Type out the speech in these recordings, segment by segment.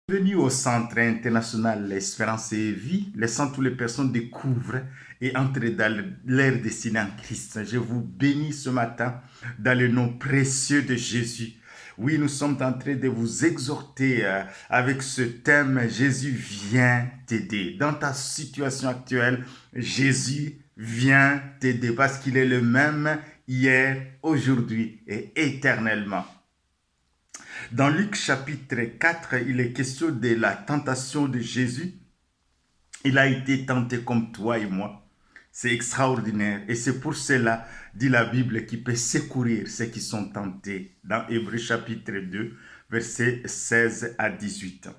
Bienvenue au Centre international Espérance et Vie, le centre où les personnes découvrent et entrent dans leur destinée en Christ. Je vous bénis ce matin dans le nom précieux de Jésus. Oui, nous sommes en train de vous exhorter avec ce thème « Jésus vient t'aider ». Dans ta situation actuelle, Jésus vient t'aider parce qu'il est le même hier, aujourd'hui et éternellement. Dans Luc chapitre 4, il est question de la tentation de Jésus. Il a été tenté comme toi et moi. C'est extraordinaire. Et c'est pour cela, dit la Bible, qu'il peut secourir ceux qui sont tentés. Dans Hébreux chapitre 2, versets 16 à 18.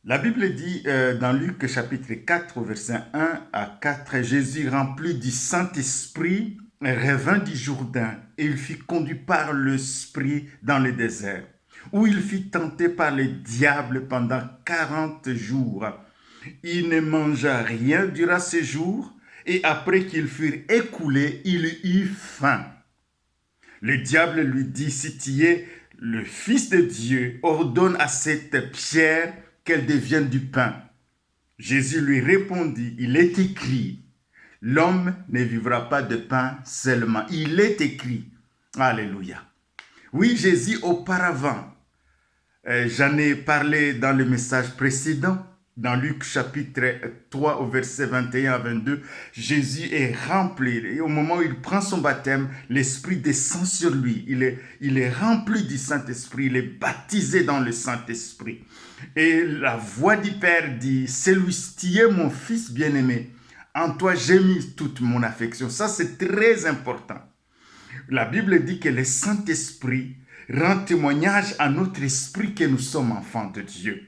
La Bible dit dans Luc chapitre 4, versets 1 à 4, Jésus rempli du Saint-Esprit revint du Jourdain et il fut conduit par l'Esprit dans le désert, où il fut tenté par le diable pendant 40 jours. Il ne mangea rien durant ces jours et après qu'ils furent écoulés, il eut faim. Le diable lui dit, si tu es le Fils de Dieu, ordonne à cette pierre qu'elle devienne du pain. Jésus lui répondit, il est écrit, l'homme ne vivra pas de pain seulement. Il est écrit. Alléluia. Oui, Jésus auparavant, j'en ai parlé dans le message précédent, dans Luc chapitre 3 au verset 21 à 22, Jésus est rempli. Et au moment où il prend son baptême, l'Esprit descend sur lui. Il est rempli du Saint-Esprit. Il est baptisé dans le Saint-Esprit. Et la voix du Père dit, celui-ci, tu es mon Fils bien-aimé. En toi, j'ai mis toute mon affection. Ça, c'est très important. La Bible dit que le Saint-Esprit rend témoignage à notre esprit que nous sommes enfants de Dieu.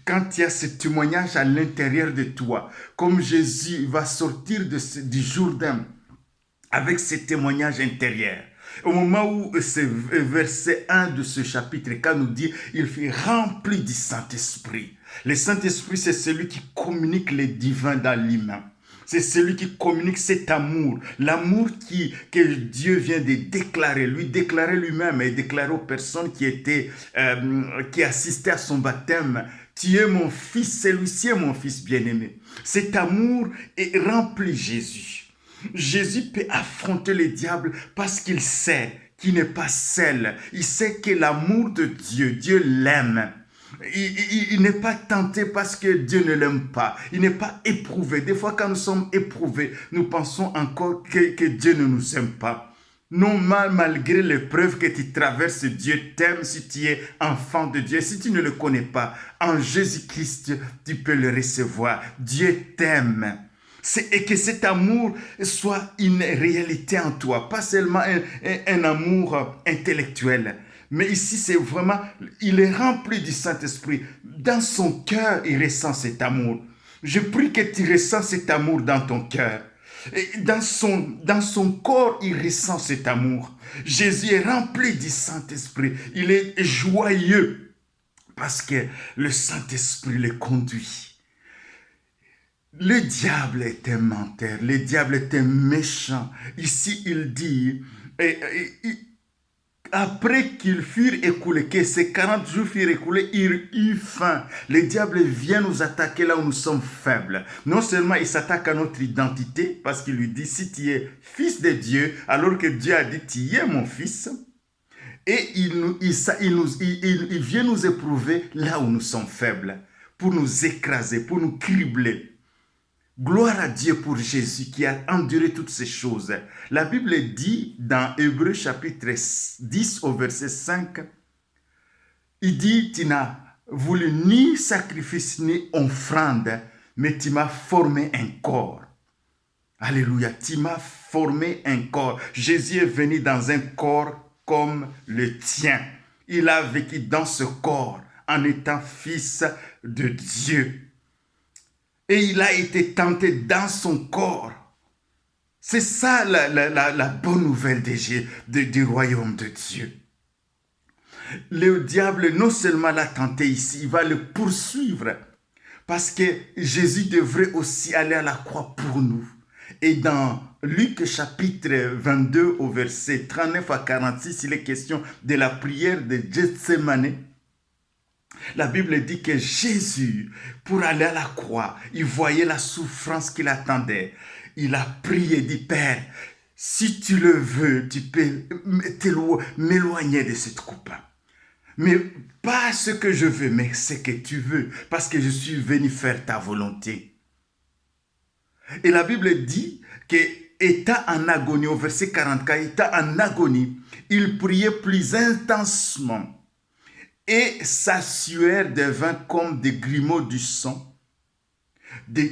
Quand il y a ce témoignage à l'intérieur de toi, comme Jésus va sortir du Jourdain avec ce témoignage intérieur, au moment où ce verset 1 de ce chapitre 4 nous dit « Il fut rempli du Saint-Esprit ». Le Saint-Esprit, c'est celui qui communique le divin dans l'humain. C'est celui qui communique cet amour, l'amour que Dieu vient de déclarer, lui déclarer lui-même et déclarer aux personnes qui assistaient à son baptême. Tu es mon fils, celui-ci est mon fils bien-aimé. Cet amour est rempli Jésus. Jésus peut affronter le diable parce qu'il sait qu'il n'est pas seul. Il sait que l'amour de Dieu, Dieu l'aime. Il n'est pas tenté parce que Dieu ne l'aime pas. Il n'est pas éprouvé. Des fois, quand nous sommes éprouvés, nous pensons encore que Dieu ne nous aime pas. Non, malgré l'épreuve que tu traverses, Dieu t'aime si tu es enfant de Dieu. Si tu ne le connais pas, en Jésus-Christ, tu peux le recevoir. Dieu t'aime. Et que cet amour soit une réalité en toi, pas seulement un amour intellectuel. Mais ici, c'est vraiment, il est rempli du Saint-Esprit. Dans son cœur, il ressent cet amour. Je prie que tu ressens cet amour dans ton cœur. Et dans son corps, il ressent cet amour. Jésus est rempli du Saint-Esprit. Il est joyeux parce que le Saint-Esprit le conduit. Le diable est un menteur, le diable est un méchant. Ici, il dit, après qu'ils furent écoulés, que ces 40 jours furent écoulés, il eut faim. Le diable vient nous attaquer là où nous sommes faibles. Non seulement il s'attaque à notre identité, parce qu'il lui dit, si tu es fils de Dieu, alors que Dieu a dit, tu es mon fils. Et il vient nous éprouver là où nous sommes faibles, pour nous écraser, pour nous cribler. Gloire à Dieu pour Jésus qui a enduré toutes ces choses. La Bible dit dans Hébreux chapitre 10 au verset 5, il dit, tu n'as voulu ni sacrifice ni offrande, mais tu m'as formé un corps. Alléluia, tu m'as formé un corps. Jésus est venu dans un corps comme le tien. Il a vécu dans ce corps en étant fils de Dieu. Et il a été tenté dans son corps. C'est ça la bonne nouvelle du royaume de Dieu. Le diable non seulement l'a tenté ici, il va le poursuivre. Parce que Jésus devrait aussi aller à la croix pour nous. Et dans Luc chapitre 22 au verset 39 à 46, il est question de la prière de Gethsémane. La Bible dit que Jésus, pour aller à la croix, il voyait la souffrance qui l'attendait. Il a prié, dit, Père, si tu le veux, tu peux m'éloigner de cette coupe. Mais pas ce que je veux, mais ce que tu veux, parce que je suis venu faire ta volonté. Et la Bible dit que, étant en agonie, au verset 44, étant en agonie, il priait plus intensement. Et sa sueur devint comme des grumeaux du sang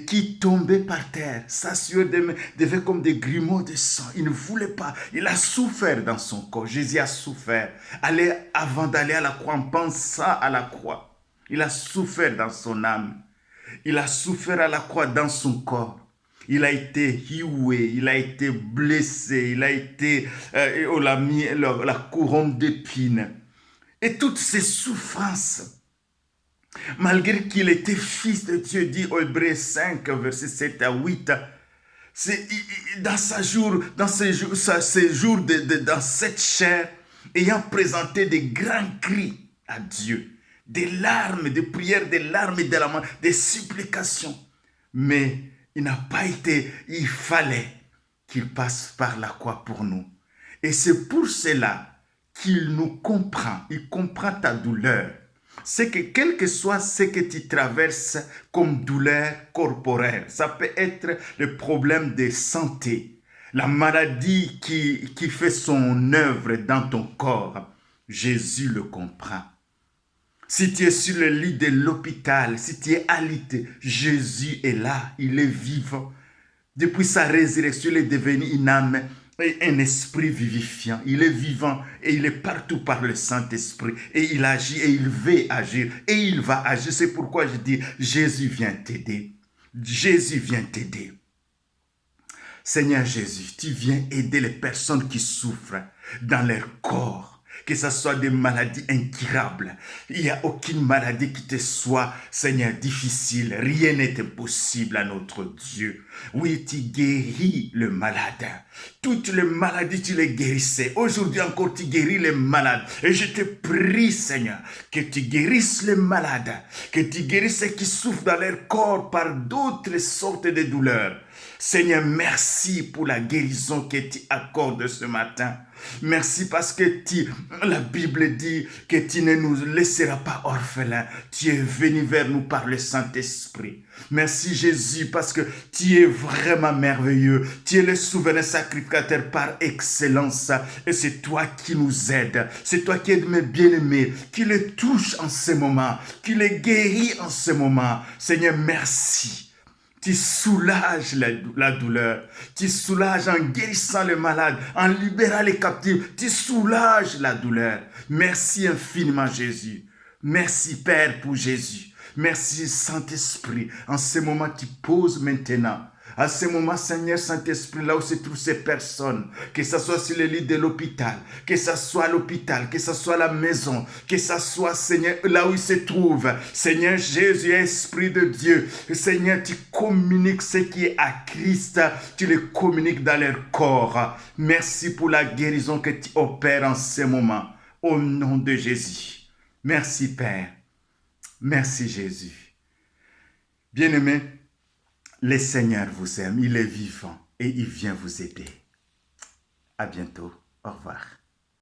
qui tombaient par terre. Sa sueur devint comme des grumeaux de sang. Il ne voulait pas. Il a souffert dans son corps. Jésus a souffert. Avant d'aller à la croix, en pensant à la croix, il a souffert dans son âme. Il a souffert à la croix dans son corps. Il a été hioué, il a été blessé, il a été, on l'a mis la couronne d'épines. Et toutes ces souffrances, malgré qu'il était fils de Dieu, dit au Hébreux 5, versets 7 à 8, dans ces jours dans cette chair, ayant présenté des grands cris à Dieu, des larmes, des prières, des larmes et des supplications. Mais il n'a pas été, il fallait qu'il passe par la croix pour nous. Et c'est pour cela qu'il nous comprend, il comprend ta douleur. C'est que quel que soit ce que tu traverses comme douleur corporelle, ça peut être le problème de santé, la maladie qui fait son œuvre dans ton corps, Jésus le comprend. Si tu es sur le lit de l'hôpital, si tu es alité, Jésus est là, il est vivant. Depuis sa résurrection, il est devenu une âme et un esprit vivifiant. Il est vivant et il est partout par le Saint-Esprit. Et il agit et il veut agir et il va agir. C'est pourquoi je dis, Jésus vient t'aider. Jésus vient t'aider. Seigneur Jésus, tu viens aider les personnes qui souffrent dans leur corps. Que ce soit des maladies incurables. Il n'y a aucune maladie qui te soit, Seigneur, difficile. Rien n'est impossible à notre Dieu. Oui, tu guéris le malade. Toutes les maladies, tu les guérissais. Aujourd'hui encore, tu guéris les malades. Et je te prie, Seigneur, que tu guérisses les malades. Que tu guérisses ceux qui souffrent dans leur corps par d'autres sortes de douleurs. Seigneur, merci pour la guérison que tu accordes ce matin. Merci parce que la Bible dit que tu ne nous laisseras pas orphelins. Tu es venu vers nous par le Saint-Esprit. Merci Jésus parce que tu es vraiment merveilleux. Tu es le souverain sacrificateur par excellence. Et c'est toi qui nous aides. C'est toi qui aides mes bien-aimés, qui les touche en ce moment, qui les guérit en ce moment. Seigneur, merci. Tu soulages la douleur. Tu soulages en guérissant les malades, en libérant les captifs. Tu soulages la douleur. Merci infiniment Jésus. Merci Père pour Jésus. Merci Saint-Esprit. En ce moment, tu poses maintenant. À ce moment, Seigneur Saint-Esprit, là où se trouvent ces personnes, que ce soit sur le lit de l'hôpital, que ce soit à l'hôpital, que ce soit à la maison, que ce soit, Seigneur, là où ils se trouvent. Seigneur Jésus, Esprit de Dieu, Seigneur, tu communiques ce qui est à Christ, tu le communiques dans leur corps. Merci pour la guérison que tu opères en ce moment. Au nom de Jésus. Merci Père. Merci Jésus. Bien-aimés, le Seigneur vous aime, il est vivant et il vient vous aider. À bientôt. Au revoir.